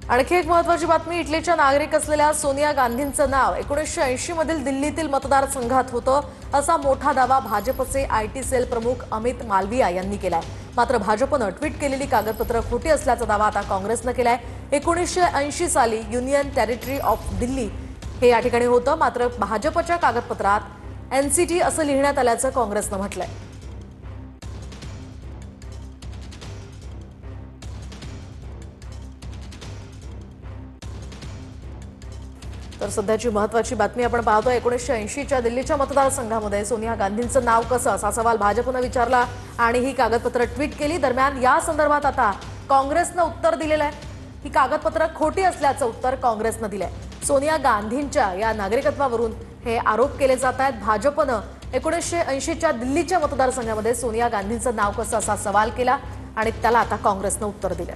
आणखी एक महत्त्वाची बातमी, इटलीच्या नागरिक असलेल्या सोनिया गांधींचं नाव 1980 मधील दिल्लीतील मतदारसंघात होतं असा मोठा दावा भाजपचे आयटी सेल प्रमुख अमित मालविया यांनी केलाय। मात्र भाजपनं ट्विट केलेली कागदपत्र खोटी असल्याचा दावा आता काँग्रेसनं केलाय। 1980 साली युनियन टेरिटरी ऑफ दिल्ली हे या ठिकाणी होतं, मात्र भाजपच्या कागदपत्रात एनसीटी असं लिहिण्यात आल्याचं काँग्रेसनं म्हटलंय। तर सध्याची महत्त्वाची बातमी आपण पाहतोय। 1980च्या दिल्लीच्या मतदारसंघामध्ये सोनिया गांधींचं नाव कसं असा सवाल भाजपनं विचारला आणि ही कागदपत्र ट्विट केली। दरम्यान या संदर्भात आता काँग्रेसनं उत्तर दिलेलं आहे। ही कागदपत्र खोटी असल्याचं उत्तर काँग्रेसनं दिलंय। सोनिया गांधींच्या या नागरिकत्वावरून हे आरोप केले जात आहेत। भाजपनं 1980च्या दिल्लीच्या मतदारसंघामध्ये सोनिया गांधींचं नाव कसं असा सवाल केला आणि त्याला आता काँग्रेसनं उत्तर दिलं।